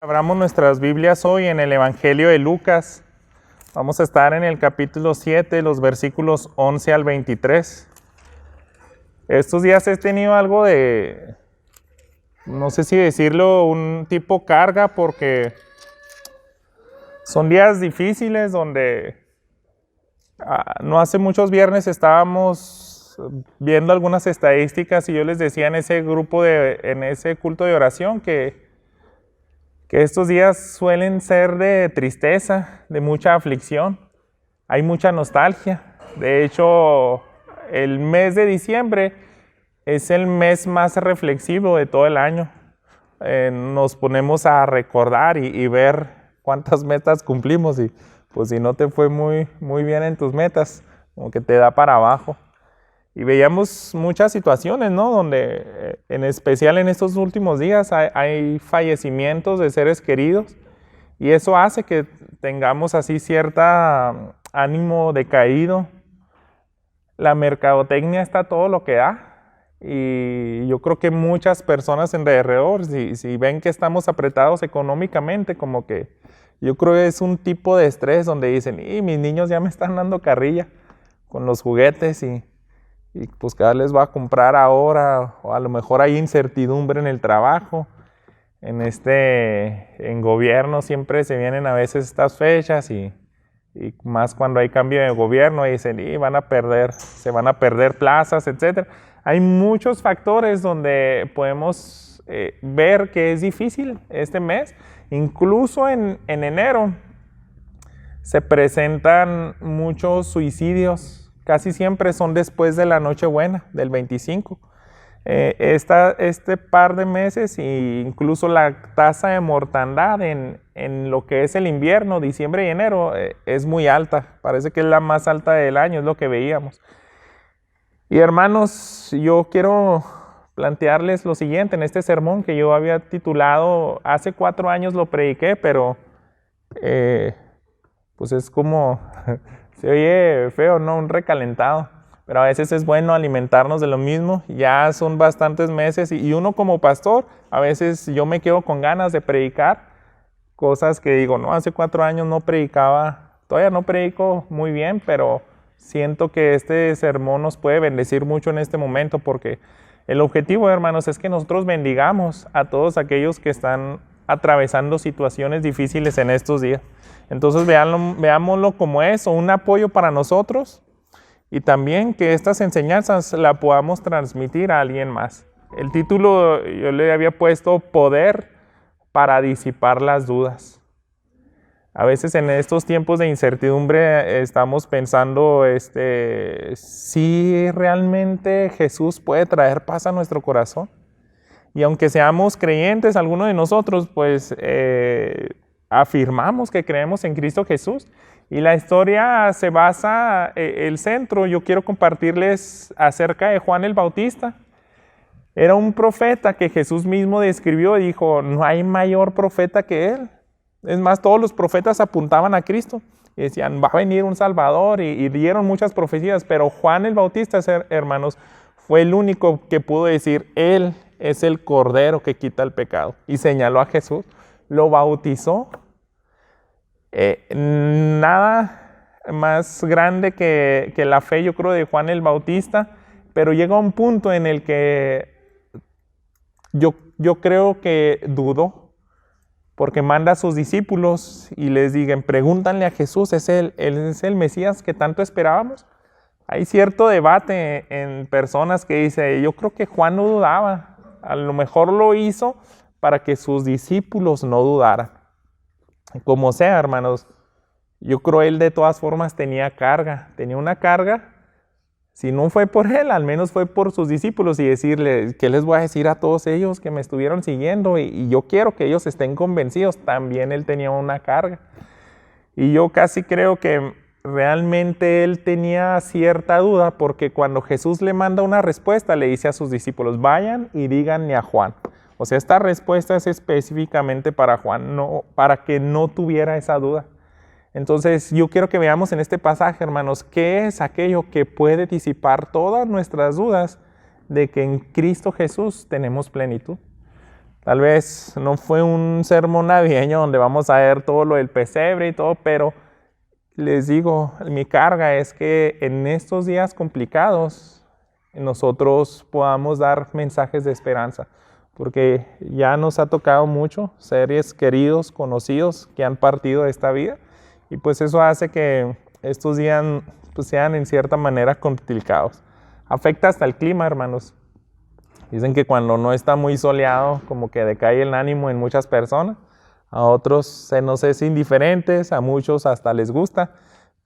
Abramos nuestras Biblias hoy en el Evangelio de Lucas. Vamos a estar en el capítulo 7, los versículos 11 al 23. Estos días he tenido algo de, no sé si decirlo, un tipo carga, porque son días difíciles donde no hace muchos viernes estábamos viendo algunas estadísticas y yo les decía en ese grupo, en ese culto de oración que estos días suelen ser de tristeza, de mucha aflicción, hay mucha nostalgia. De hecho, el mes de diciembre es el mes más reflexivo de todo el año. Nos ponemos a recordar y ver cuántas metas cumplimos y pues si no te fue muy bien en tus metas, como que te da para abajo. Y veíamos muchas situaciones, ¿no? Donde, en especial en estos últimos días, hay fallecimientos de seres queridos. Y eso hace que tengamos así cierta ánimo decaído. La mercadotecnia está todo lo que da. Y yo creo que muchas personas alrededor, si ven que estamos apretados económicamente, como que yo creo que es un tipo de estrés donde dicen, mis niños ya me están dando carrilla con los juguetes y pues cada les va a comprar ahora, o a lo mejor hay incertidumbre en el trabajo, en gobierno siempre se vienen a veces estas fechas y más cuando hay cambio de gobierno y dicen, se van a perder plazas, etc. Hay muchos factores donde podemos ver que es difícil este mes, incluso en enero se presentan muchos suicidios. Casi siempre son después de la Nochebuena, del 25. Este par de meses e incluso la tasa de mortandad en lo que es el invierno, diciembre y enero, es muy alta. Parece que es la más alta del año, es lo que veíamos. Y hermanos, yo quiero plantearles lo siguiente en este sermón que yo había titulado, hace 4 años lo prediqué, pero pues es como... Se oye feo, ¿no? Un recalentado. Pero a veces es bueno alimentarnos de lo mismo. Ya son bastantes meses y uno como pastor, a veces yo me quedo con ganas de predicar cosas que digo, no, hace 4 años no predicaba, todavía no predico muy bien, pero siento que este sermón nos puede bendecir mucho en este momento porque el objetivo, hermanos, es que nosotros bendigamos a todos aquellos que están atravesando situaciones difíciles en estos días. Entonces veámoslo como eso, un apoyo para nosotros y también que estas enseñanzas la podamos transmitir a alguien más. El título yo le había puesto Poder para disipar las dudas. A veces en estos tiempos de incertidumbre estamos pensando si realmente Jesús puede traer paz a nuestro corazón. Y aunque seamos creyentes, algunos de nosotros, pues afirmamos que creemos en Cristo Jesús. Y la historia se basa, el centro, yo quiero compartirles acerca de Juan el Bautista. Era un profeta que Jesús mismo describió y dijo, no hay mayor profeta que él. Es más, todos los profetas apuntaban a Cristo y decían, va a venir un Salvador y dieron muchas profecías. Pero Juan el Bautista, hermanos, fue el único que pudo decir, él es el Cordero que quita el pecado. Y señaló a Jesús, lo bautizó. Nada más grande que la fe, yo creo, de Juan el Bautista. Pero llega un punto en el que yo creo que dudó. Porque manda a sus discípulos y les digan, pregúntanle a Jesús, ¿él es el Mesías que tanto esperábamos? Hay cierto debate en personas que dicen, yo creo que Juan no dudaba. A lo mejor lo hizo para que sus discípulos no dudaran. Como sea, hermanos, yo creo él de todas formas tenía una carga. Si no fue por él, al menos fue por sus discípulos y decirle, ¿qué les voy a decir a todos ellos que me estuvieron siguiendo? Y yo quiero que ellos estén convencidos. También él tenía una carga. Y yo casi creo que realmente él tenía cierta duda porque cuando Jesús le manda una respuesta, le dice a sus discípulos, vayan y díganle a Juan. O sea, esta respuesta es específicamente para Juan, no, para que no tuviera esa duda. Entonces, yo quiero que veamos en este pasaje, hermanos, qué es aquello que puede disipar todas nuestras dudas de que en Cristo Jesús tenemos plenitud. Tal vez no fue un sermón navideño donde vamos a ver todo lo del pesebre y todo, pero les digo, mi carga es que en estos días complicados nosotros podamos dar mensajes de esperanza, porque ya nos ha tocado mucho seres queridos, conocidos que han partido de esta vida, y pues eso hace que estos días pues sean en cierta manera complicados. Afecta hasta el clima, hermanos. Dicen que cuando no está muy soleado, como que decae el ánimo en muchas personas. A otros se nos es indiferentes, a muchos hasta les gusta,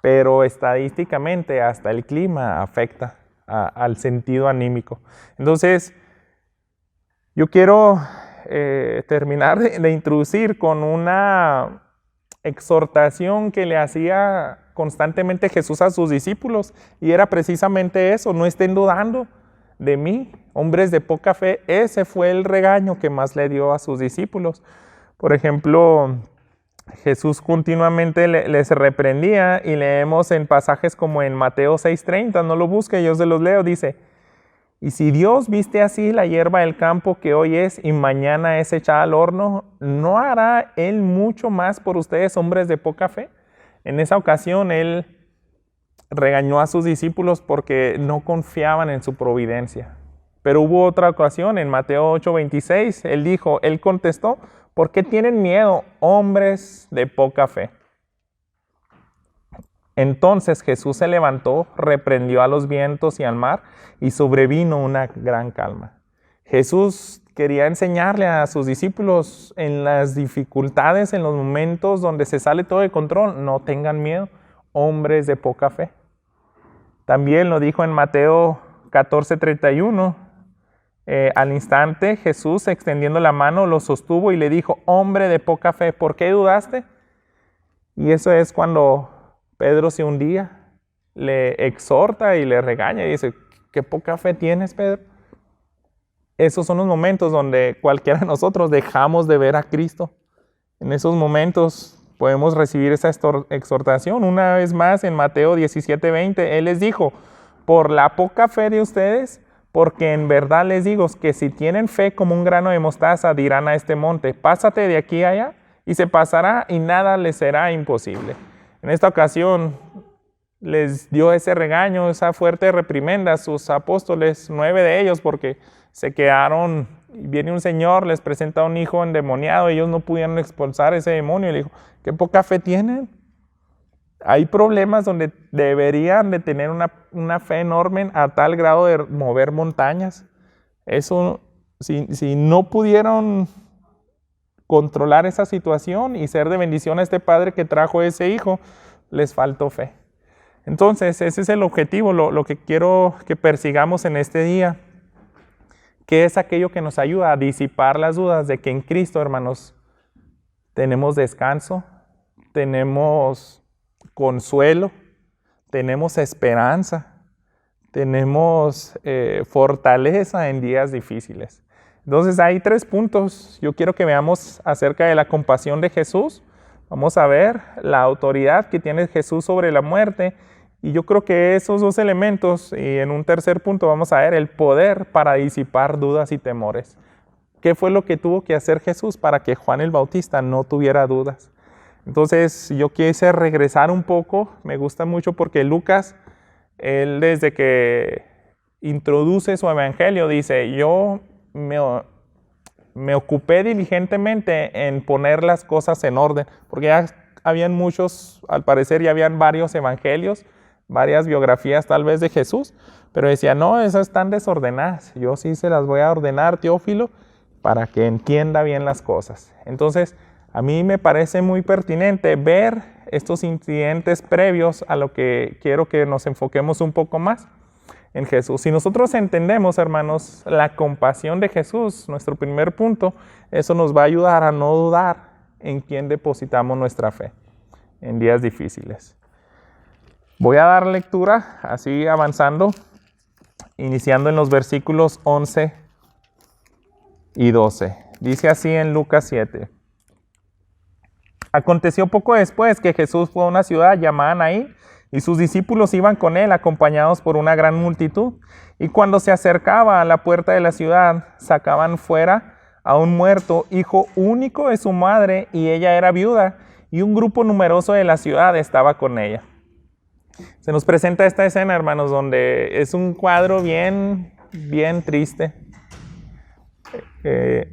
pero estadísticamente hasta el clima afecta al sentido anímico. Entonces, yo quiero terminar de introducir con una exhortación que le hacía constantemente Jesús a sus discípulos, y era precisamente eso: no estén dudando de mí, hombres de poca fe. Ese fue el regaño que más le dio a sus discípulos. Por ejemplo, Jesús continuamente les reprendía, y leemos en pasajes como en Mateo 6:30, no lo busque, yo se los leo, dice: y si Dios viste así la hierba del campo que hoy es y mañana es echada al horno, ¿no hará Él mucho más por ustedes, hombres de poca fe? En esa ocasión Él regañó a sus discípulos porque no confiaban en su providencia. Pero hubo otra ocasión, en Mateo 8:26, Él contestó: ¿por qué tienen miedo, hombres de poca fe? Entonces Jesús se levantó, reprendió a los vientos y al mar, y sobrevino una gran calma. Jesús quería enseñarle a sus discípulos en las dificultades, en los momentos donde se sale todo de control: no tengan miedo, hombres de poca fe. También lo dijo en Mateo 14:31. Al instante Jesús, extendiendo la mano, lo sostuvo y le dijo: hombre de poca fe, ¿por qué dudaste? Y eso es cuando Pedro se hundía, le exhorta y le regaña y dice: ¿qué poca fe tienes, Pedro? Esos son los momentos donde cualquiera de nosotros dejamos de ver a Cristo. En esos momentos podemos recibir esa exhortación. Una vez más, en Mateo 17:20, Él les dijo: por la poca fe de ustedes, porque en verdad les digo que si tienen fe como un grano de mostaza, dirán a este monte: pásate de aquí a allá, y se pasará, y nada les será imposible. En esta ocasión les dio ese regaño, esa fuerte reprimenda a sus apóstoles, 9 de ellos, porque se quedaron. Viene un señor, les presenta a un hijo endemoniado, ellos no pudieron expulsar ese demonio, y le dijo: ¿qué poca fe tienen? Hay problemas donde deberían de tener una fe enorme a tal grado de mover montañas. Eso, si no pudieron controlar esa situación y ser de bendición a este padre que trajo ese hijo, les faltó fe. Entonces, ese es el objetivo, lo que quiero que persigamos en este día, que es aquello que nos ayuda a disipar las dudas de que en Cristo, hermanos, tenemos descanso, tenemos consuelo, tenemos esperanza, tenemos fortaleza en días difíciles. Entonces hay 3 puntos. Yo quiero que veamos acerca de la compasión de Jesús. Vamos a ver la autoridad que tiene Jesús sobre la muerte. Y yo creo que esos 2 elementos, y en un tercer punto vamos a ver el poder para disipar dudas y temores. ¿Qué fue lo que tuvo que hacer Jesús para que Juan el Bautista no tuviera dudas? Entonces yo quise regresar un poco. Me gusta mucho porque Lucas, él desde que introduce su evangelio, dice: yo me ocupé diligentemente en poner las cosas en orden, porque ya habían muchos, al parecer ya habían varios evangelios, varias biografías tal vez de Jesús, pero decía: no, esas están desordenadas, yo sí se las voy a ordenar, Teófilo, para que entienda bien las cosas. Entonces, a mí me parece muy pertinente ver estos incidentes previos a lo que quiero que nos enfoquemos un poco más en Jesús. Si nosotros entendemos, hermanos, la compasión de Jesús, nuestro primer punto, eso nos va a ayudar a no dudar en quién depositamos nuestra fe en días difíciles. Voy a dar lectura, así avanzando, iniciando en los versículos 11 y 12. Dice así en Lucas 7. Aconteció poco después que Jesús fue a una ciudad llamada Naín, y sus discípulos iban con él acompañados por una gran multitud. Y cuando se acercaba a la puerta de la ciudad, sacaban fuera a un muerto, hijo único de su madre, y ella era viuda, y un grupo numeroso de la ciudad estaba con ella. Se nos presenta esta escena, hermanos, donde es un cuadro bien triste.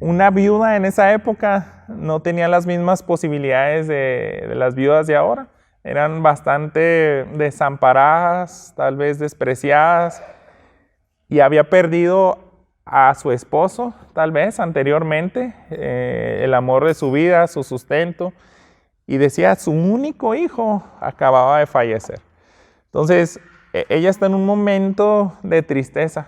Una viuda en esa época no tenía las mismas posibilidades de las viudas de ahora. Eran bastante desamparadas, tal vez despreciadas, y había perdido a su esposo, tal vez anteriormente, el amor de su vida, su sustento, y decía, su único hijo acababa de fallecer. Entonces, ella está en un momento de tristeza.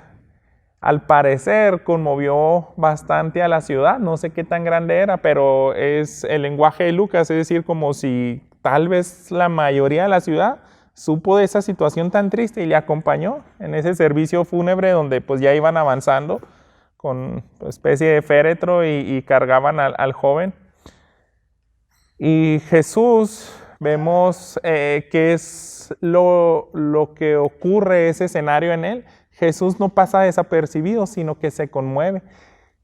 Al parecer, conmovió bastante a la ciudad. No sé qué tan grande era, pero es el lenguaje de Lucas, es decir, como si tal vez la mayoría de la ciudad supo de esa situación tan triste y le acompañó en ese servicio fúnebre donde pues ya iban avanzando con especie de féretro y cargaban al joven. Y Jesús, vemos que es lo que ocurre, ese escenario en él. Jesús no pasa desapercibido, sino que se conmueve.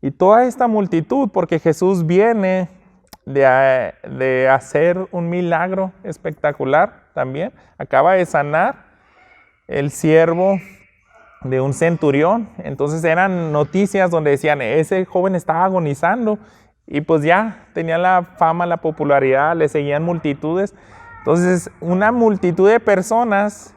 Y toda esta multitud, porque Jesús viene de hacer un milagro espectacular también. Acaba de sanar el siervo de un centurión. Entonces eran noticias donde decían, ese joven estaba agonizando. Y pues ya tenía la fama, la popularidad, le seguían multitudes. Entonces una multitud de personas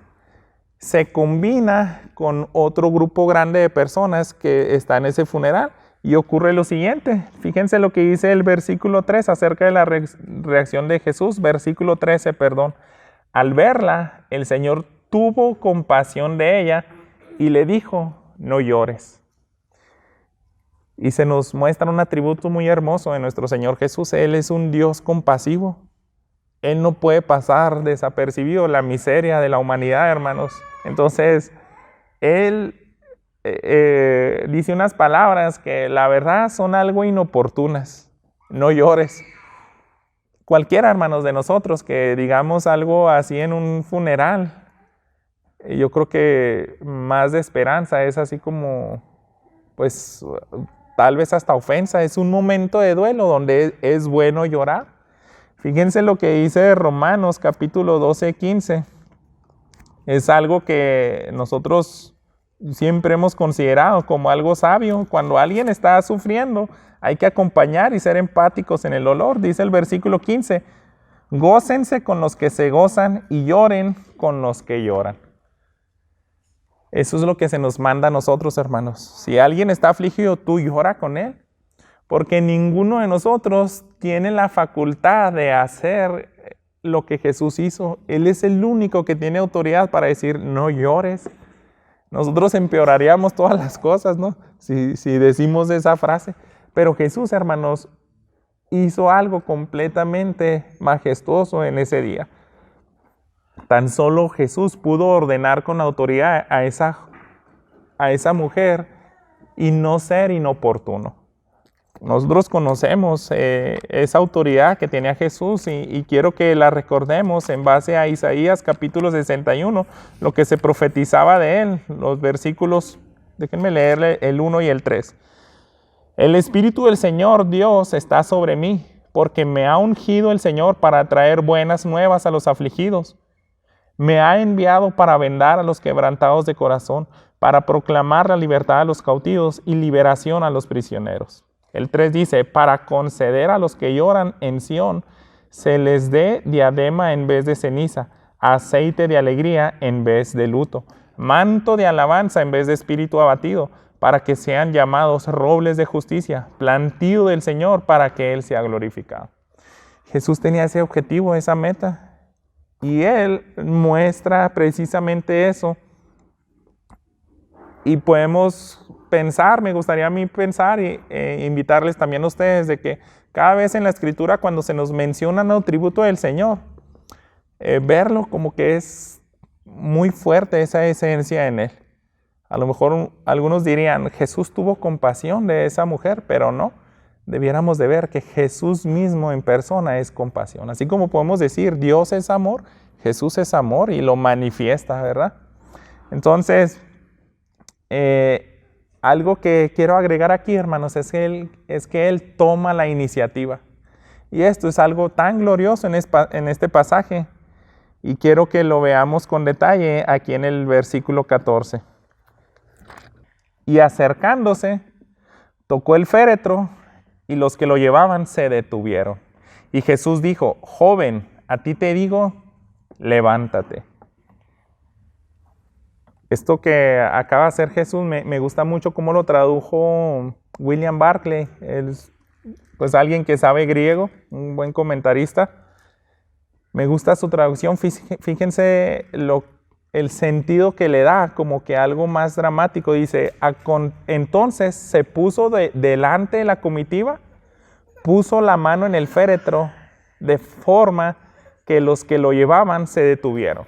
se combina con otro grupo grande de personas que está en ese funeral. Y ocurre lo siguiente, fíjense lo que dice el versículo 3 acerca de la reacción de Jesús, versículo 13, perdón. Al verla, el Señor tuvo compasión de ella y le dijo, no llores. Y se nos muestra un atributo muy hermoso de nuestro Señor Jesús. Él es un Dios compasivo. Él no puede pasar desapercibido la miseria de la humanidad, hermanos. Entonces, Él dice unas palabras que la verdad son algo inoportunas. No llores. Cualquiera, hermanos, de nosotros que digamos algo así en un funeral, yo creo que más de esperanza es así como, pues, tal vez hasta ofensa. Es un momento de duelo donde es bueno llorar. Fíjense lo que dice Romanos capítulo 12, 15. Es algo que nosotros siempre hemos considerado como algo sabio. Cuando alguien está sufriendo, hay que acompañar y ser empáticos en el dolor. Dice el versículo 15, gócense con los que se gozan y lloren con los que lloran. Eso es lo que se nos manda a nosotros, hermanos. Si alguien está afligido, tú llora con él. Porque ninguno de nosotros tiene la facultad de hacer lo que Jesús hizo. Él es el único que tiene autoridad para decir, no llores. Nosotros empeoraríamos todas las cosas, ¿no? Si decimos esa frase. Pero Jesús, hermanos, hizo algo completamente majestuoso en ese día. Tan solo Jesús pudo ordenar con autoridad a esa mujer y no ser inoportuno. Nosotros conocemos esa autoridad que tenía Jesús y quiero que la recordemos en base a Isaías capítulo 61, lo que se profetizaba de él, los versículos, déjenme leerle el 1 y el 3. El Espíritu del Señor Dios está sobre mí, porque me ha ungido el Señor para traer buenas nuevas a los afligidos. Me ha enviado para vendar a los quebrantados de corazón, para proclamar la libertad a los cautivos y liberación a los prisioneros. El 3 dice, para conceder a los que lloran en Sión, se les dé diadema en vez de ceniza, aceite de alegría en vez de luto, manto de alabanza en vez de espíritu abatido, para que sean llamados robles de justicia, plantío del Señor para que Él sea glorificado. Jesús tenía ese objetivo, esa meta, y Él muestra precisamente eso. Y podemos pensar, me gustaría a mí pensar y invitarles también a ustedes de que cada vez en la Escritura cuando se nos menciona un atributo del Señor, verlo como que es muy fuerte esa esencia en Él. A lo mejor algunos dirían, Jesús tuvo compasión de esa mujer, pero no. Debiéramos de ver que Jesús mismo en persona es compasión. Así como podemos decir, Dios es amor, Jesús es amor y lo manifiesta, ¿verdad? Entonces, algo que quiero agregar aquí, hermanos, es que Él toma la iniciativa. Y esto es algo tan glorioso en este pasaje. Y quiero que lo veamos con detalle aquí en el versículo 14. Y acercándose, tocó el féretro, y los que lo llevaban se detuvieron. Y Jesús dijo: joven, a ti te digo, levántate. Esto que acaba de hacer Jesús me gusta mucho cómo lo tradujo William Barclay. Él es pues alguien que sabe griego, un buen comentarista. Me gusta su traducción. Fíjense el sentido que le da, como que algo más dramático. Dice: entonces se puso delante de la comitiva, puso la mano en el féretro, de forma que los que lo llevaban se detuvieron.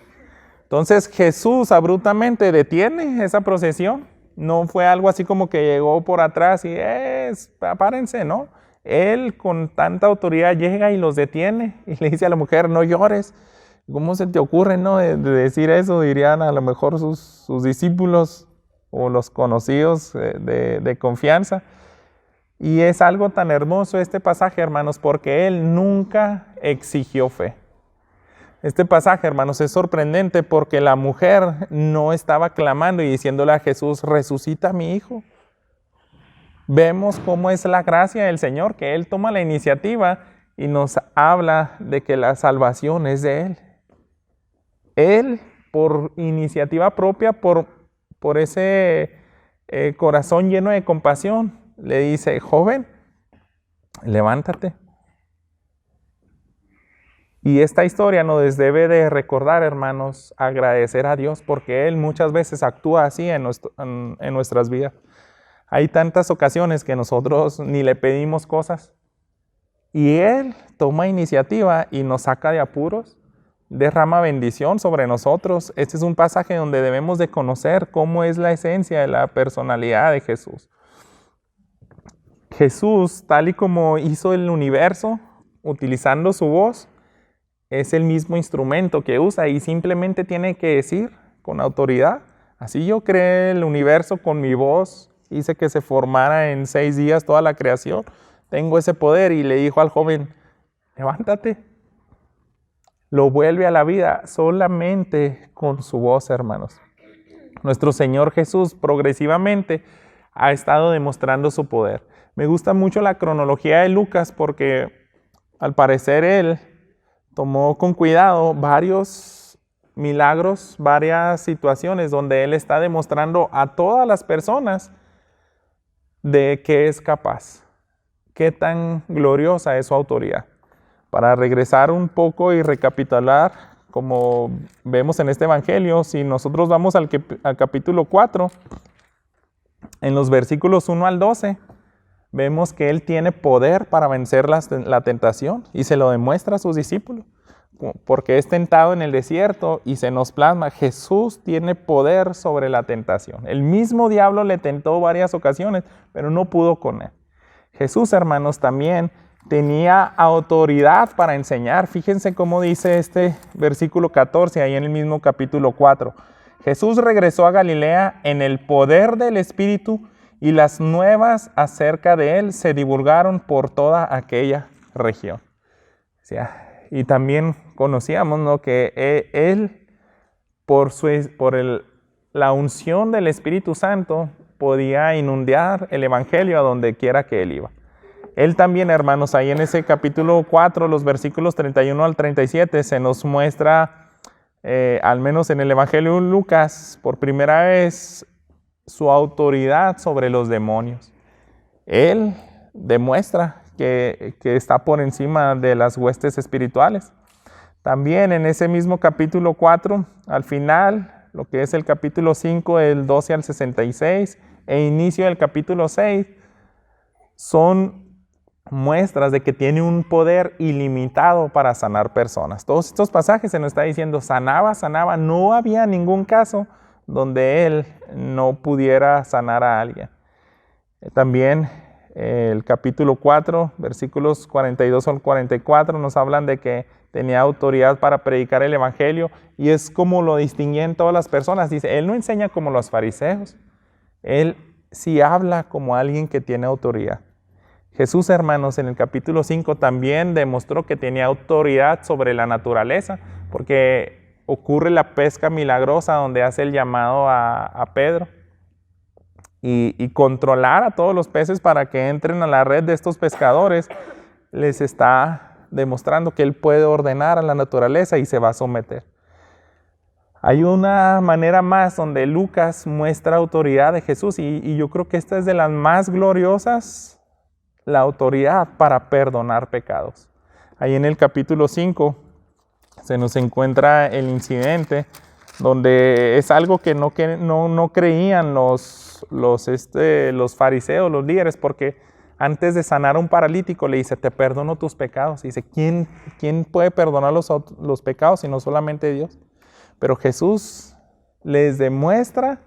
Entonces Jesús abruptamente detiene esa procesión. No fue algo así como que llegó por atrás y párense, ¿no? Él con tanta autoridad llega y los detiene y le dice a la mujer: no llores. ¿Cómo se te ocurre, no, de decir eso? Dirían a lo mejor sus discípulos o los conocidos de confianza. Y es algo tan hermoso este pasaje, hermanos, porque Él nunca exigió fe. Este pasaje, hermanos, es sorprendente porque la mujer no estaba clamando y diciéndole a Jesús: resucita a mi hijo. Vemos cómo es la gracia del Señor, que Él toma la iniciativa y nos habla de que la salvación es de Él. Él, por iniciativa propia, por ese corazón lleno de compasión, le dice: joven, levántate. Y esta historia nos debe de recordar, hermanos, agradecer a Dios, porque Él muchas veces actúa así en nuestras vidas. Hay tantas ocasiones que nosotros ni le pedimos cosas y Él toma iniciativa y nos saca de apuros, derrama bendición sobre nosotros. Este es un pasaje donde debemos de conocer cómo es la esencia de la personalidad de Jesús. Jesús, tal y como hizo el universo, utilizando su voz, es el mismo instrumento que usa y simplemente tiene que decir con autoridad: así yo creé el universo con mi voz, hice que se formara en 6 días toda la creación, tengo ese poder. Y le dijo al joven: levántate. Lo vuelve a la vida solamente con su voz, hermanos. Nuestro Señor Jesús progresivamente ha estado demostrando su poder. Me gusta mucho la cronología de Lucas porque al parecer Él tomó con cuidado varios milagros, varias situaciones donde Él está demostrando a todas las personas de qué es capaz, qué tan gloriosa es su autoridad. Para regresar un poco y recapitular, como vemos en este evangelio, si nosotros vamos al capítulo 4, en los versículos 1 al 12, vemos que Él tiene poder para vencer la tentación y se lo demuestra a sus discípulos, porque es tentado en el desierto y se nos plasma: Jesús tiene poder sobre la tentación. El mismo diablo le tentó varias ocasiones, pero no pudo con Él. Jesús, hermanos, también tenía autoridad para enseñar. Fíjense cómo dice este versículo 14, ahí en el mismo capítulo 4. Jesús regresó a Galilea en el poder del Espíritu, y las nuevas acerca de Él se divulgaron por toda aquella región. O sea, y también conocíamos, ¿no?, que Él, la unción del Espíritu Santo, podía inundar el Evangelio a donde quiera que Él iba. Él también, hermanos, ahí en ese capítulo 4, los versículos 31 al 37, se nos muestra, al menos en el Evangelio de Lucas, por primera vez, su autoridad sobre los demonios. Él demuestra que está por encima de las huestes espirituales. También en ese mismo capítulo 4, al final, lo que es el capítulo 5, del 12 al 66, e inicio del capítulo 6, son muestras de que tiene un poder ilimitado para sanar personas. Todos estos pasajes se nos está diciendo: sanaba, no había ningún caso donde Él no pudiera sanar a alguien. También el capítulo 4, versículos 42 al 44, nos hablan de que tenía autoridad para predicar el Evangelio, y es como lo distinguía en todas las personas. Dice: Él no enseña como los fariseos, Él si habla como alguien que tiene autoridad. Jesús, hermanos, en el capítulo 5 también demostró que tenía autoridad sobre la naturaleza, porque ocurre la pesca milagrosa donde hace el llamado a Pedro y controlar a todos los peces para que entren a la red de estos pescadores. Les está demostrando que él puede ordenar a la naturaleza y se va a someter. Hay una manera más donde Lucas muestra autoridad de Jesús y yo creo que esta es de las más gloriosas, la autoridad para perdonar pecados. Ahí en el capítulo 5 se nos encuentra el incidente donde es algo que no creían los fariseos, los líderes, porque antes de sanar a un paralítico le dice, te perdono tus pecados. Y dice, ¿quién puede perdonar los pecados si no solamente Dios? Pero Jesús les demuestra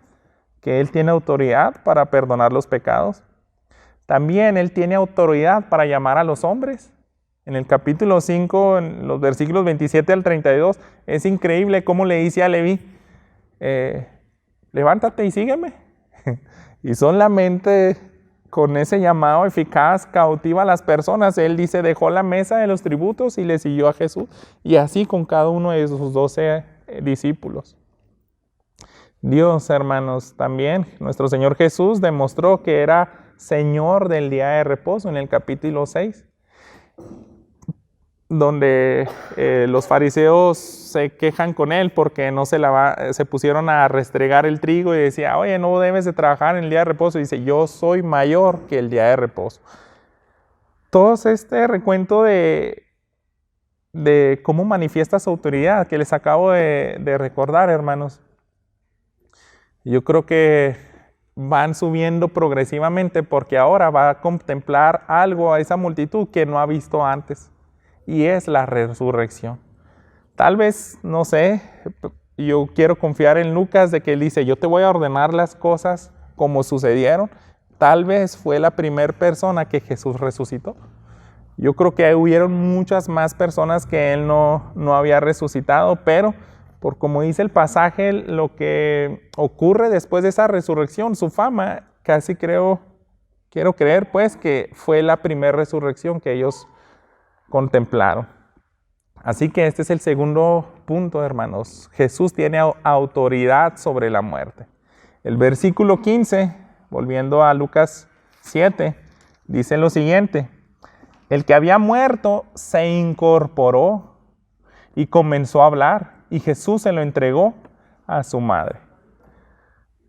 que Él tiene autoridad para perdonar los pecados. También Él tiene autoridad para llamar a los hombres. En el capítulo 5, en los versículos 27 al 32, es increíble cómo le dice a Leví, levántate y sígueme. Y solamente con ese llamado eficaz cautiva a las personas. Él dice, dejó la mesa de los tributos y le siguió a Jesús. Y así con cada uno de sus 12 discípulos. Dios, hermanos, también nuestro Señor Jesús demostró que era Señor del día de reposo en el capítulo 6, donde los fariseos se quejan con él porque no se pusieron a restregar el trigo y decía, oye, no debes de trabajar en el día de reposo. Y dice, yo soy mayor que el día de reposo. Todo este recuento de cómo manifiesta su autoridad que les acabo de recordar, hermanos, yo creo que van subiendo progresivamente porque ahora va a contemplar algo a esa multitud que no ha visto antes. Y es la resurrección. Tal vez, no sé, yo quiero confiar en Lucas de que él dice, yo te voy a ordenar las cosas como sucedieron. Tal vez fue la primera persona que Jesús resucitó. Yo creo que hubieron muchas más personas que él no había resucitado, pero por como dice el pasaje, lo que ocurre después de esa resurrección, su fama, casi quiero creer pues que fue la primera resurrección que ellos contemplaron. Así que este es el segundo punto, hermanos. Jesús tiene autoridad sobre la muerte. El versículo 15, volviendo a Lucas 7, dice lo siguiente: el que había muerto se incorporó y comenzó a hablar, y Jesús se lo entregó a su madre.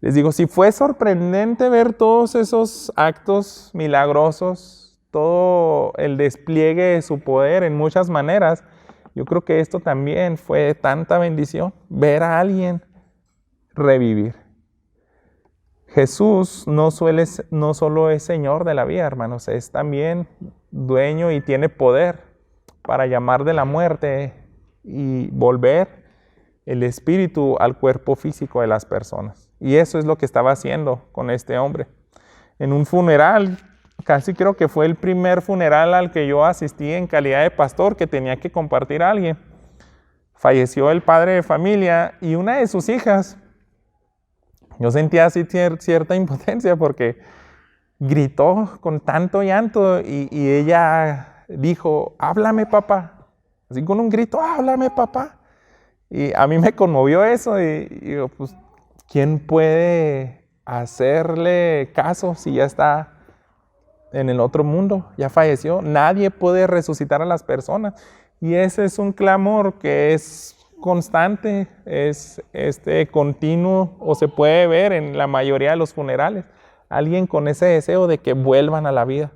Les digo, si fue sorprendente ver todos esos actos milagrosos, todo el despliegue de su poder en muchas maneras, yo creo que esto también fue tanta bendición, ver a alguien revivir. Jesús no solo es Señor de la vida, hermanos, es también dueño y tiene poder para llamar de la muerte y volver el espíritu al cuerpo físico de las personas. Y eso es lo que estaba haciendo con este hombre. En un funeral, casi creo que fue el primer funeral al que yo asistí en calidad de pastor, que tenía que compartir a alguien. Falleció el padre de familia y una de sus hijas. Yo sentía así cierta impotencia porque gritó con tanto llanto y ella dijo, háblame papá. Así con un grito, háblame papá. Y a mí me conmovió eso y digo, pues, ¿quién puede hacerle caso si ya está en el otro mundo? Ya falleció. Nadie puede resucitar a las personas. Y ese es un clamor que es constante, es continuo, o se puede ver en la mayoría de los funerales. Alguien con ese deseo de que vuelvan a la vida.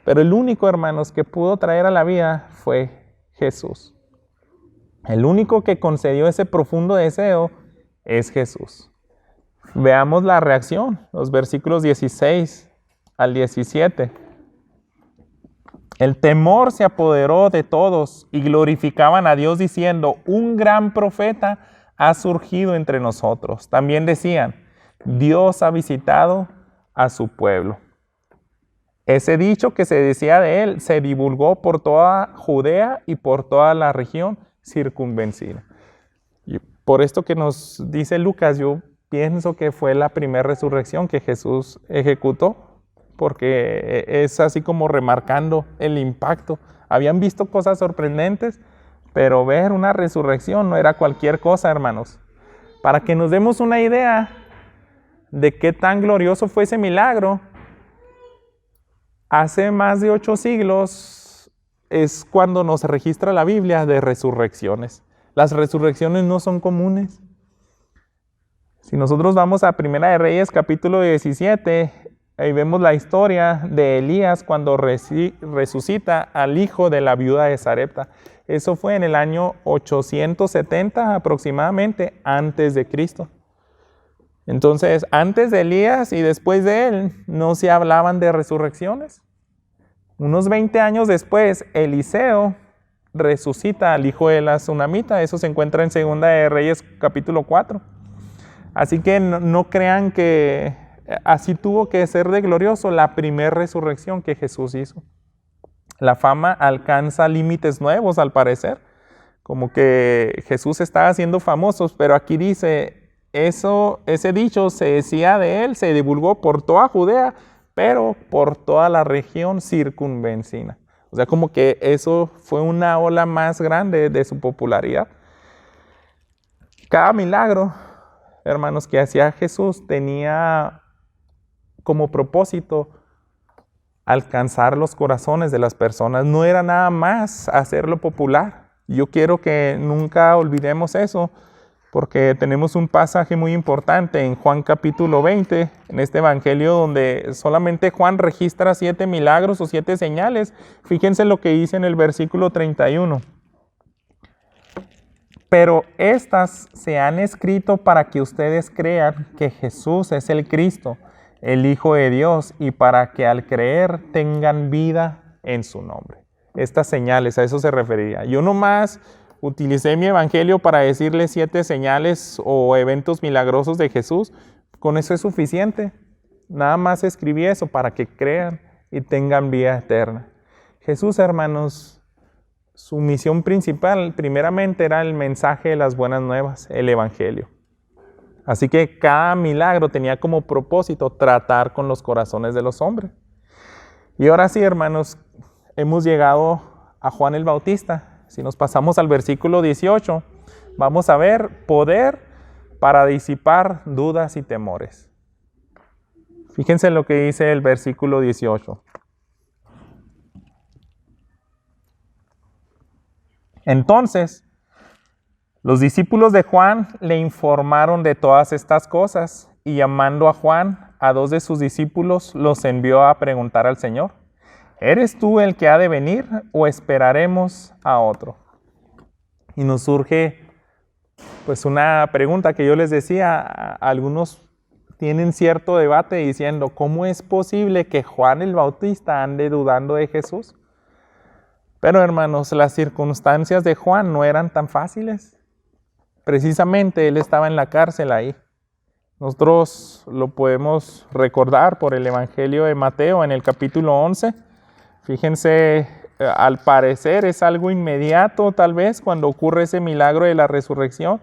Pero el único, hermanos, que pudo traer a la vida fue Jesús. El único que concedió ese profundo deseo es Jesús. Veamos la reacción, los versículos 16 al 17. El temor se apoderó de todos y glorificaban a Dios diciendo, un gran profeta ha surgido entre nosotros. También decían, Dios ha visitado a su pueblo. Ese dicho que se decía de él se divulgó por toda Judea y por toda la región circunvencina. Y por esto que nos dice Lucas, yo pienso que fue la primera resurrección que Jesús ejecutó, porque es así como remarcando el impacto. Habían visto cosas sorprendentes, pero ver una resurrección no era cualquier cosa, hermanos. Para que nos demos una idea de qué tan glorioso fue ese milagro, hace más de 8 siglos es cuando nos registra la Biblia de resurrecciones. Las resurrecciones no son comunes. Si nosotros vamos a Primera de Reyes, capítulo 17, ahí vemos la historia de Elías cuando resucita al hijo de la viuda de Sarepta. Eso fue en el año 870 aproximadamente antes de Cristo. Entonces, antes de Elías y después de él, no se hablaban de resurrecciones. Unos 20 años después, Eliseo resucita al hijo de la tsunamita. Eso se encuentra en Segunda de Reyes, capítulo 4. Así que no crean que así tuvo que ser de glorioso la primera resurrección que Jesús hizo. La fama alcanza límites nuevos, al parecer. Como que Jesús estaba haciendo famosos, pero aquí dice... ese dicho se decía de él, se divulgó por toda Judea, pero por toda la región circunvecina. O sea, como que eso fue una ola más grande de su popularidad. Cada milagro, hermanos, que hacía Jesús tenía como propósito alcanzar los corazones de las personas. No era nada más hacerlo popular. Yo quiero que nunca olvidemos eso, porque tenemos un pasaje muy importante en Juan capítulo 20, en este evangelio donde solamente Juan registra 7 milagros o 7 señales. Fíjense lo que dice en el versículo 31. Pero estas se han escrito para que ustedes crean que Jesús es el Cristo, el Hijo de Dios, y para que al creer tengan vida en su nombre. Estas señales, a eso se refería. Yo nomás utilicé mi evangelio para decirles 7 señales o eventos milagrosos de Jesús. Con eso es suficiente. Nada más escribí eso para que crean y tengan vida eterna. Jesús, hermanos, su misión principal primeramente era el mensaje de las buenas nuevas, el evangelio. Así que cada milagro tenía como propósito tratar con los corazones de los hombres. Y ahora sí, hermanos, hemos llegado a Juan el Bautista. Si nos pasamos al versículo 18, vamos a ver poder para disipar dudas y temores. Fíjense lo que dice el versículo 18. Entonces, los discípulos de Juan le informaron de todas estas cosas, y llamando a Juan, a 2 de sus discípulos, los envió a preguntar al Señor: ¿eres tú el que ha de venir o esperaremos a otro? Y nos surge pues una pregunta que yo les decía. Algunos tienen cierto debate diciendo: ¿cómo es posible que Juan el Bautista ande dudando de Jesús? Pero hermanos, las circunstancias de Juan no eran tan fáciles. Precisamente él estaba en la cárcel ahí. Nosotros lo podemos recordar por el Evangelio de Mateo en el capítulo 11. Fíjense, al parecer es algo inmediato tal vez cuando ocurre ese milagro de la resurrección.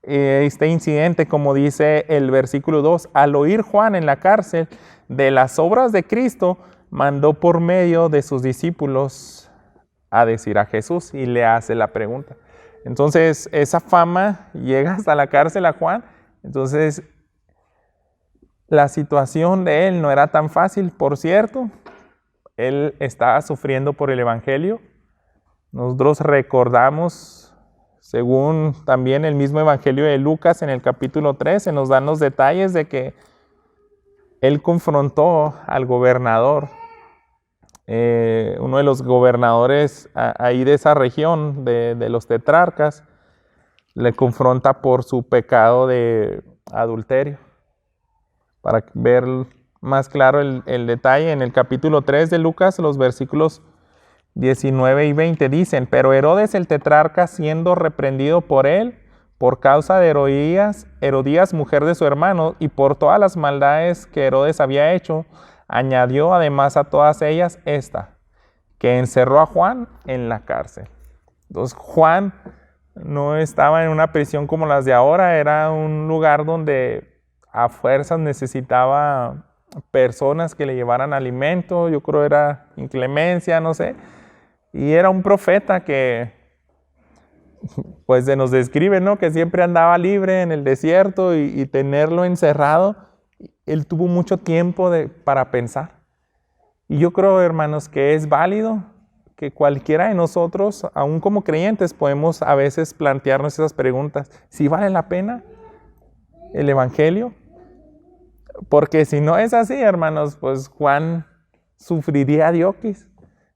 Este incidente, como dice el versículo 2, al oír Juan en la cárcel de las obras de Cristo, mandó por medio de sus discípulos a decir a Jesús y le hace la pregunta. Entonces esa fama llega hasta la cárcel a Juan. Entonces la situación de él no era tan fácil. Por cierto, él estaba sufriendo por el evangelio. Nosotros recordamos, según también el mismo evangelio de Lucas en el capítulo 13, nos dan los detalles de que él confrontó al gobernador, uno de los gobernadores ahí de esa región, de los tetrarcas, le confronta por su pecado de adulterio. Para ver más claro el detalle, en el capítulo 3 de Lucas, los versículos 19 y 20 dicen: pero Herodes el tetrarca, siendo reprendido por él, por causa de Herodías, mujer de su hermano, y por todas las maldades que Herodes había hecho, añadió además a todas ellas esta, que encerró a Juan en la cárcel. Entonces Juan no estaba en una prisión como las de ahora, era un lugar donde a fuerzas necesitaba personas que le llevaran alimento, yo creo era inclemencia, no sé. Y era un profeta que, pues se nos describe, ¿no? Que siempre andaba libre en el desierto y tenerlo encerrado, él tuvo mucho tiempo para pensar. Y yo creo, hermanos, que es válido que cualquiera de nosotros, aún como creyentes, podemos a veces plantearnos esas preguntas. ¿Si vale la pena el Evangelio? Porque si no es así, hermanos, pues Juan sufriría dioquis.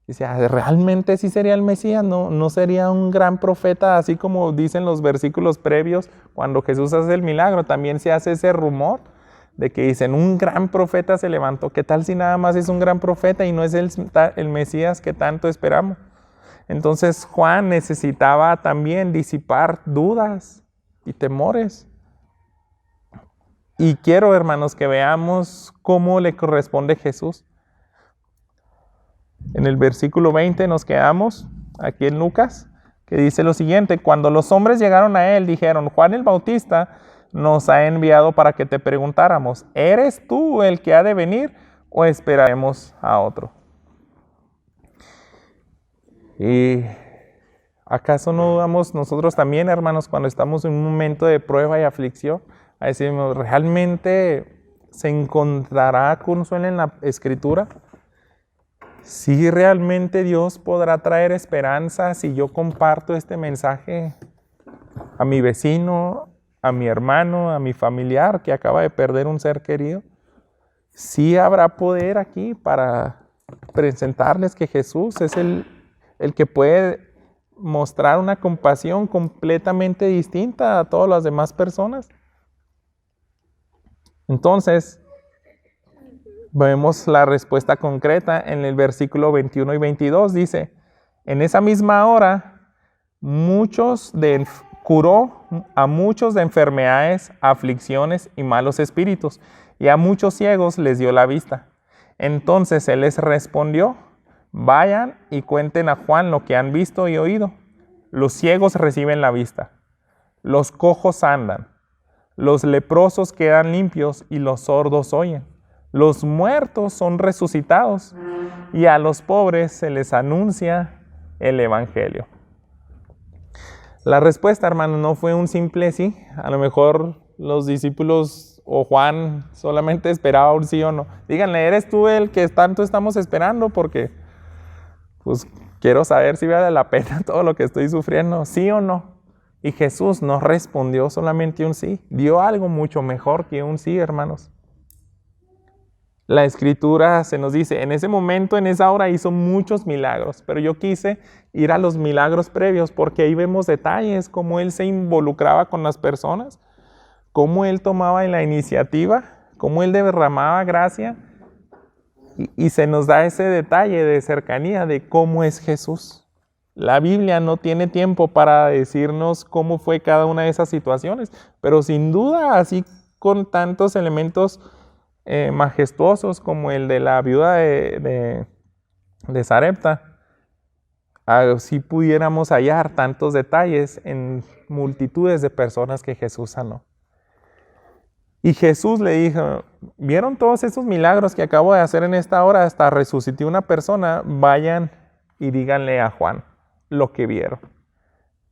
Dice, ¿realmente sí sería el Mesías? ¿No sería un gran profeta? Así como dicen los versículos previos, cuando Jesús hace el milagro, también se hace ese rumor de que dicen, un gran profeta se levantó. ¿Qué tal si nada más es un gran profeta y no es el Mesías que tanto esperamos? Entonces Juan necesitaba también disipar dudas y temores. Y quiero, hermanos, que veamos cómo le corresponde Jesús. En el versículo 20 nos quedamos, aquí en Lucas, que dice lo siguiente: cuando los hombres llegaron a él, dijeron, Juan el Bautista nos ha enviado para que te preguntáramos, ¿eres tú el que ha de venir o esperaremos a otro? ¿Y acaso no dudamos nosotros también, hermanos, cuando estamos en un momento de prueba y aflicción? A decirnos, ¿realmente se encontrará consuelo en la Escritura? ¿Sí realmente Dios podrá traer esperanza si yo comparto este mensaje a mi vecino, a mi hermano, a mi familiar que acaba de perder un ser querido? ¿Sí habrá poder aquí para presentarles que Jesús es el que puede mostrar una compasión completamente distinta a todas las demás personas? Entonces, vemos la respuesta concreta en el versículo 21 y 22. Dice, en esa misma hora, curó a muchos de enfermedades, aflicciones y malos espíritus, y a muchos ciegos les dio la vista. Entonces él les respondió, vayan y cuenten a Juan lo que han visto y oído. Los ciegos reciben la vista, los cojos andan, los leprosos quedan limpios y los sordos oyen. Los muertos son resucitados y a los pobres se les anuncia el Evangelio. La respuesta, hermano, no fue un simple sí. A lo mejor los discípulos o Juan solamente esperaba un sí o no. Díganle, ¿eres tú el que tanto estamos esperando? Porque pues quiero saber si vale la pena todo lo que estoy sufriendo, sí o no. Y Jesús no respondió solamente un sí, dio algo mucho mejor que un sí, hermanos. La Escritura se nos dice, en ese momento, en esa hora hizo muchos milagros, pero yo quise ir a los milagros previos porque ahí vemos detalles, cómo Él se involucraba con las personas, cómo Él tomaba la iniciativa, cómo Él derramaba gracia y se nos da ese detalle de cercanía de cómo es Jesús. La Biblia no tiene tiempo para decirnos cómo fue cada una de esas situaciones, pero sin duda, así con tantos elementos majestuosos como el de la viuda de Sarepta, si pudiéramos hallar tantos detalles en multitudes de personas que Jesús sanó. Y Jesús le dijo, ¿vieron todos esos milagros que acabo de hacer en esta hora? Hasta resucité una persona, vayan y díganle a Juan lo que vieron.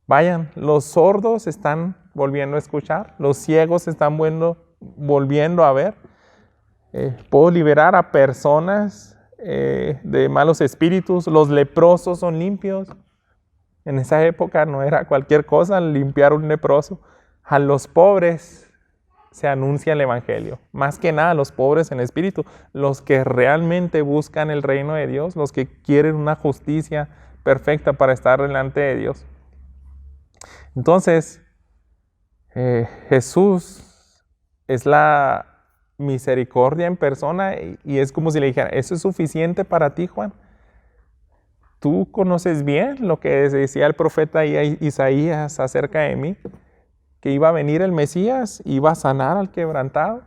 Vayan, los sordos están volviendo a escuchar, los ciegos están volviendo a ver. Puedo liberar a personas de malos espíritus, los leprosos son limpios. En esa época no era cualquier cosa limpiar un leproso. A los pobres se anuncia el Evangelio. Más que nada, los pobres en espíritu, los que realmente buscan el reino de Dios, los que quieren una justicia perfecta para estar delante de Dios. Entonces, Jesús es la misericordia en persona y es como si le dijera, ¿eso es suficiente para ti, Juan? Tú conoces bien lo que decía el profeta Isaías acerca de mí, que iba a venir el Mesías, iba a sanar al quebrantado,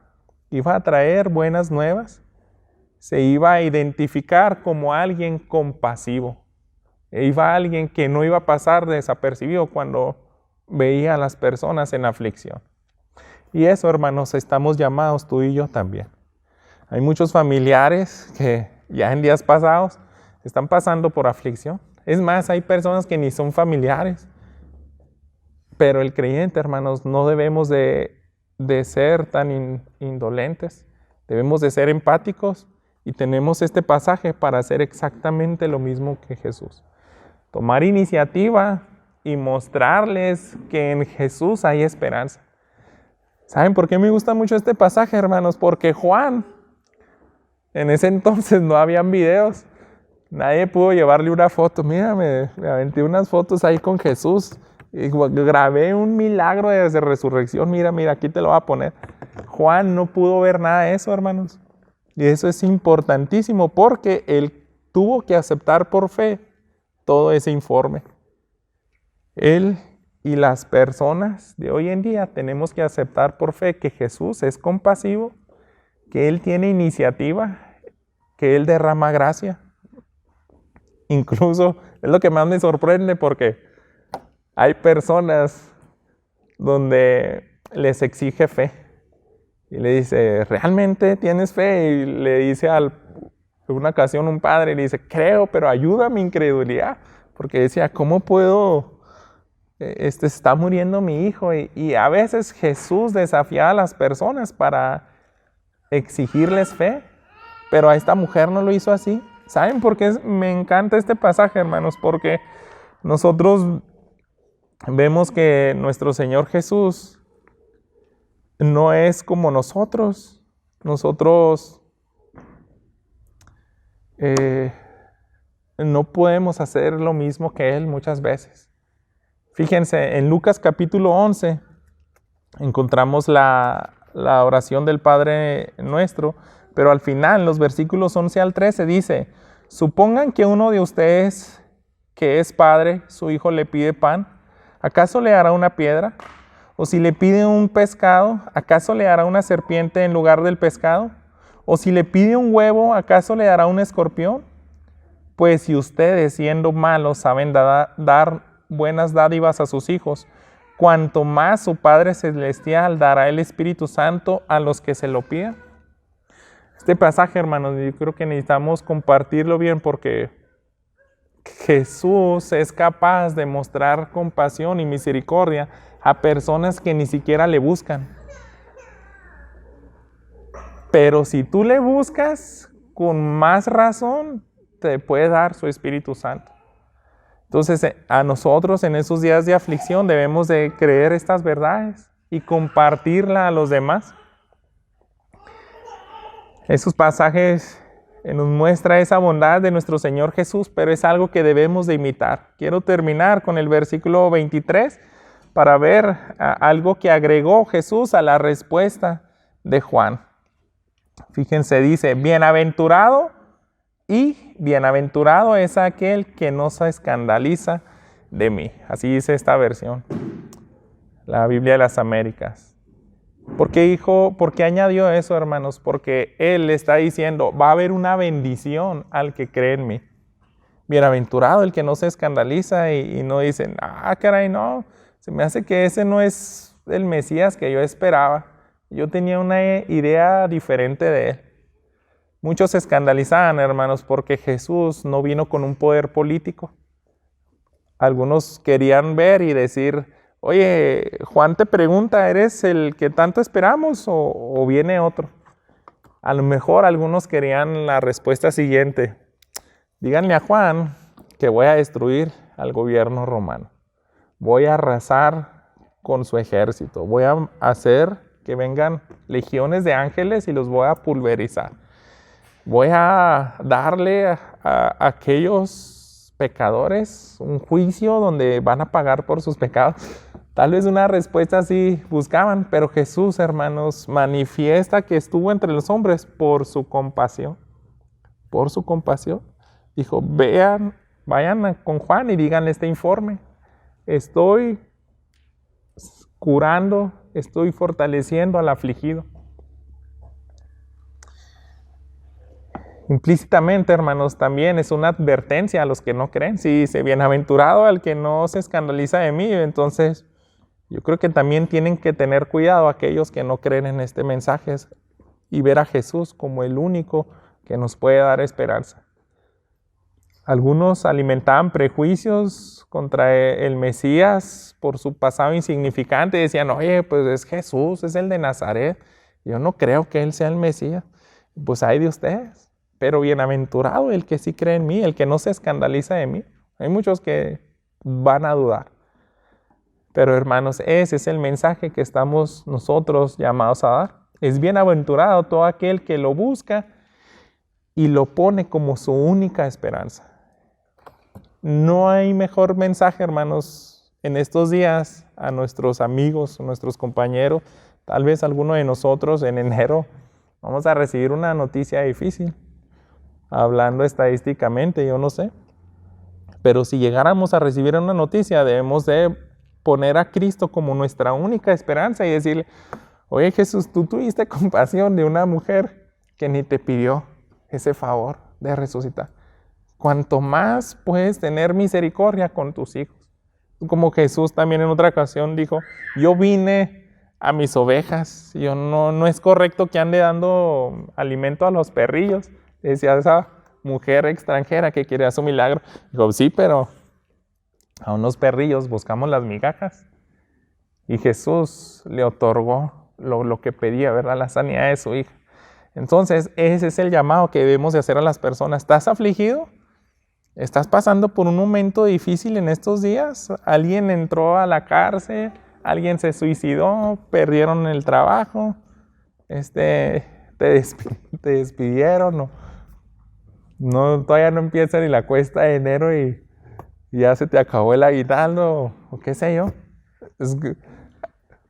iba a traer buenas nuevas, se iba a identificar como alguien compasivo, iba a alguien que no iba a pasar desapercibido cuando veía a las personas en aflicción. Y eso, hermanos, estamos llamados tú y yo también. Hay muchos familiares que ya en días pasados están pasando por aflicción. Es más, hay personas que ni son familiares. Pero el creyente, hermanos, no debemos de ser tan indolentes. Debemos de ser empáticos y tenemos este pasaje para hacer exactamente lo mismo que Jesús. Tomar iniciativa y mostrarles que en Jesús hay esperanza. ¿Saben por qué me gusta mucho este pasaje, hermanos? Porque Juan, en ese entonces no habían videos. Nadie pudo llevarle una foto. Mira, me aventé unas fotos ahí con Jesús. Y grabé un milagro de resurrección. Mira, aquí te lo voy a poner. Juan no pudo ver nada de eso, hermanos. Y eso es importantísimo porque él tuvo que aceptar por fe todo ese informe. Él y las personas de hoy en día tenemos que aceptar por fe que Jesús es compasivo, que Él tiene iniciativa, que Él derrama gracia. Incluso es lo que más me sorprende porque hay personas donde les exige fe. Y le dice, ¿realmente tienes fe? Y le dice en una ocasión un padre, le dice, creo, pero ayuda a mi incredulidad. Porque decía, ¿cómo puedo? Está muriendo mi hijo. Y a veces Jesús desafiaba a las personas para exigirles fe. Pero a esta mujer no lo hizo así. ¿Saben por qué me encanta este pasaje, hermanos? Porque nosotros vemos que nuestro Señor Jesús no es como nosotros. Nosotros no podemos hacer lo mismo que Él muchas veces. Fíjense, en Lucas capítulo 11 encontramos la oración del Padre Nuestro, pero al final, los versículos 11 al 13 dice, supongan que uno de ustedes que es padre, su hijo le pide pan, ¿acaso le hará una piedra? O si le pide un pescado, ¿acaso le hará una serpiente en lugar del pescado? O si le pide un huevo, ¿acaso le dará un escorpión? Pues si ustedes, siendo malos, saben dar buenas dádivas a sus hijos, cuanto más su Padre Celestial dará el Espíritu Santo a los que se lo pidan. Este pasaje, hermanos, yo creo que necesitamos compartirlo bien porque Jesús es capaz de mostrar compasión y misericordia a personas que ni siquiera le buscan. Pero si tú le buscas, con más razón te puede dar su Espíritu Santo. Entonces, a nosotros en esos días de aflicción debemos de creer estas verdades y compartirla a los demás. Esos pasajes nos muestra esa bondad de nuestro Señor Jesús, pero es algo que debemos de imitar. Quiero terminar con el versículo 23 para ver algo que agregó Jesús a la respuesta de Juan. Fíjense, dice, bienaventurado es aquel que no se escandaliza de mí. Así dice esta versión, la Biblia de las Américas. ¿Por qué añadió eso, hermanos? Porque Él está diciendo, va a haber una bendición al que cree en mí. Bienaventurado el que no se escandaliza y no dice, caray, no, se me hace que ese no es el Mesías que yo esperaba. Yo tenía una idea diferente de Él. Muchos se escandalizaban, hermanos, porque Jesús no vino con un poder político. Algunos querían ver y decir, oye, Juan te pregunta, ¿eres el que tanto esperamos o viene otro? A lo mejor algunos querían la respuesta siguiente. Díganle a Juan que voy a destruir al gobierno romano. Voy a arrasar con su ejército. Voy a hacer que vengan legiones de ángeles y los voy a pulverizar. Voy a darle a aquellos pecadores un juicio donde van a pagar por sus pecados. Tal vez una respuesta así buscaban, pero Jesús, hermanos, manifiesta que estuvo entre los hombres por su compasión. Por su compasión. Dijo, vayan con Juan y díganle este informe. Estoy curando, estoy fortaleciendo al afligido. Implícitamente, hermanos, también es una advertencia a los que no creen. Si dice, bienaventurado al que no se escandaliza de mí, entonces Yo creo que también tienen que tener cuidado aquellos que no creen en este mensaje y ver a Jesús como el único que nos puede dar esperanza. Algunos alimentaban prejuicios contra el Mesías por su pasado insignificante. Decían, oye, pues es Jesús, es el de Nazaret. Yo no creo que Él sea el Mesías. Pues hay de ustedes. Pero bienaventurado el que sí cree en mí, el que no se escandaliza de mí. Hay muchos que van a dudar. Pero hermanos, ese es el mensaje que estamos nosotros llamados a dar. Es bienaventurado todo aquel que lo busca y lo pone como su única esperanza. No hay mejor mensaje, hermanos, en estos días a nuestros amigos, a nuestros compañeros. Tal vez alguno de nosotros en enero vamos a recibir una noticia difícil. Hablando estadísticamente, yo no sé. Pero si llegáramos a recibir una noticia, debemos de poner a Cristo como nuestra única esperanza y decirle, oye Jesús, tú tuviste compasión de una mujer que ni te pidió ese favor de resucitar. Cuanto más puedes tener misericordia con tus hijos. Como Jesús también en otra ocasión dijo, yo vine a mis ovejas, yo no es correcto que ande dando alimento a los perrillos. Decía esa mujer extranjera que quería su milagro. Dijo, sí, pero a unos perrillos buscamos las migajas. Y Jesús le otorgó lo que pedía, ¿verdad? La sanidad de su hija. Entonces, ese es el llamado que debemos de hacer a las personas. ¿Estás afligido? ¿Estás pasando por un momento difícil en estos días? ¿Alguien entró a la cárcel? ¿Alguien se suicidó? ¿Perdieron el trabajo? ¿Te despidieron? Todavía no empieza ni la cuesta de enero y ya se te acabó el aguinaldo o qué sé yo.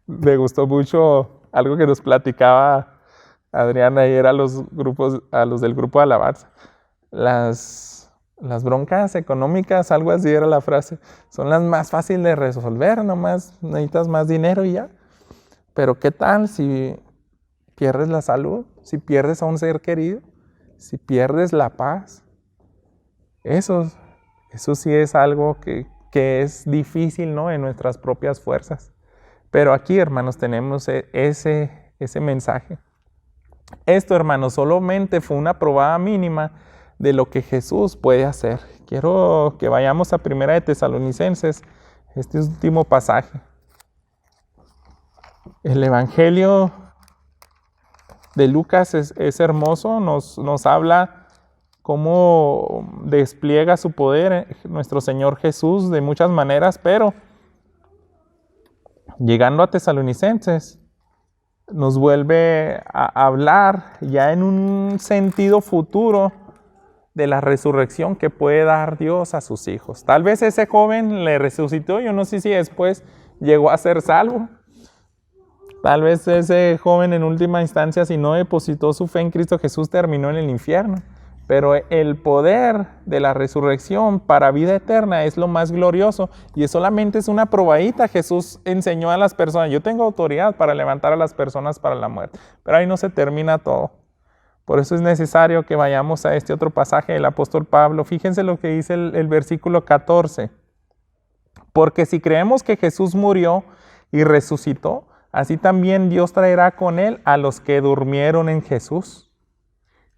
Me gustó mucho algo que nos platicaba Adriana ayer a los del grupo de alabanza. Las broncas económicas, algo así era la frase, son las más fáciles de resolver, nomás necesitas más dinero y ya. Pero ¿qué tal si pierdes la salud? Si pierdes a un ser querido, si pierdes la paz. Eso sí es algo que es difícil, ¿no? En nuestras propias fuerzas. Pero aquí, hermanos, tenemos ese mensaje. Esto, hermanos, solamente fue una probada mínima de lo que Jesús puede hacer. Quiero que vayamos a 1 de Tesalonicenses, este último pasaje. El Evangelio de Lucas es hermoso, nos habla cómo despliega su poder nuestro Señor Jesús de muchas maneras, pero llegando a Tesalonicenses, nos vuelve a hablar ya en un sentido futuro de la resurrección que puede dar Dios a sus hijos. Tal vez ese joven le resucitó, yo no sé si después llegó a ser salvo. Tal vez ese joven en última instancia, si no depositó su fe en Cristo Jesús, terminó en el infierno. Pero el poder de la resurrección para vida eterna es lo más glorioso y solamente es una probadita. Jesús enseñó a las personas, yo tengo autoridad para levantar a las personas para la muerte. Pero ahí no se termina todo. Por eso es necesario que vayamos a este otro pasaje del apóstol Pablo. Fíjense lo que dice el versículo 14. Porque si creemos que Jesús murió y resucitó, así también Dios traerá con él a los que durmieron en Jesús.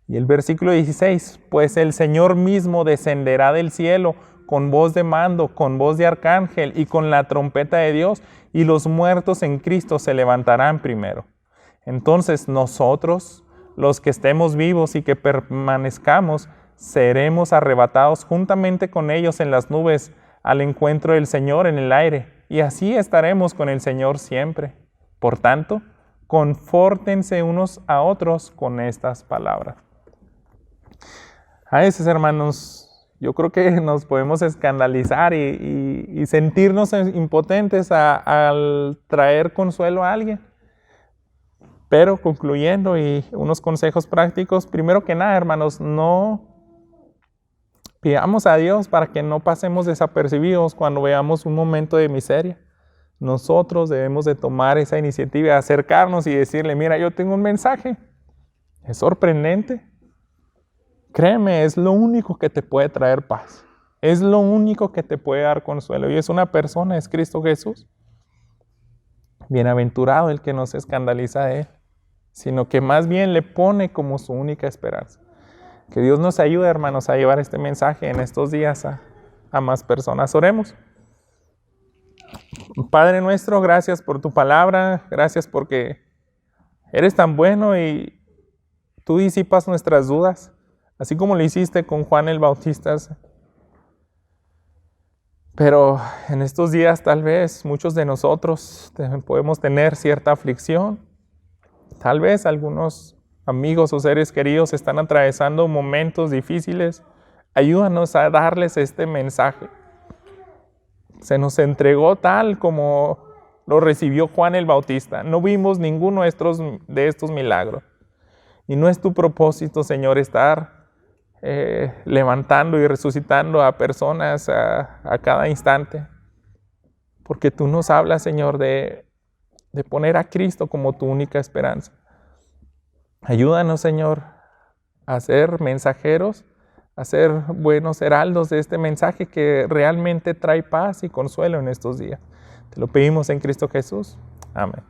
Y el versículo 16, pues el Señor mismo descenderá del cielo con voz de mando, con voz de arcángel y con la trompeta de Dios, y los muertos en Cristo se levantarán primero. Entonces nosotros, los que estemos vivos y que permanezcamos, seremos arrebatados juntamente con ellos en las nubes al encuentro del Señor en el aire, y así estaremos con el Señor siempre. Por tanto, confórtense unos a otros con estas palabras. A veces, hermanos, yo creo que nos podemos escandalizar y sentirnos impotentes al traer consuelo a alguien. Pero concluyendo y unos consejos prácticos, primero que nada, hermanos, no pidamos a Dios para que no pasemos desapercibidos cuando veamos un momento de miseria. Nosotros debemos de tomar esa iniciativa, acercarnos y decirle, mira, yo tengo un mensaje, es sorprendente. Créeme, es lo único que te puede traer paz. Es lo único que te puede dar consuelo. Y es una persona, es Cristo Jesús. Bienaventurado el que no se escandaliza de él, sino que más bien le pone como su única esperanza. Que Dios nos ayude, hermanos, a llevar este mensaje en estos días a más personas. Oremos. Padre nuestro, gracias por tu palabra, gracias porque eres tan bueno y tú disipas nuestras dudas, así como lo hiciste con Juan el Bautista. Pero en estos días tal vez muchos de nosotros podemos tener cierta aflicción. Tal vez algunos amigos o seres queridos están atravesando momentos difíciles. Ayúdanos a darles este mensaje. Se nos entregó tal como lo recibió Juan el Bautista. No vimos ninguno de estos milagros. Y no es tu propósito, Señor, estar levantando y resucitando a personas a cada instante. Porque tú nos hablas, Señor, de poner a Cristo como tu única esperanza. Ayúdanos, Señor, a ser mensajeros, a ser buenos heraldos de este mensaje que realmente trae paz y consuelo en estos días. Te lo pedimos en Cristo Jesús. Amén.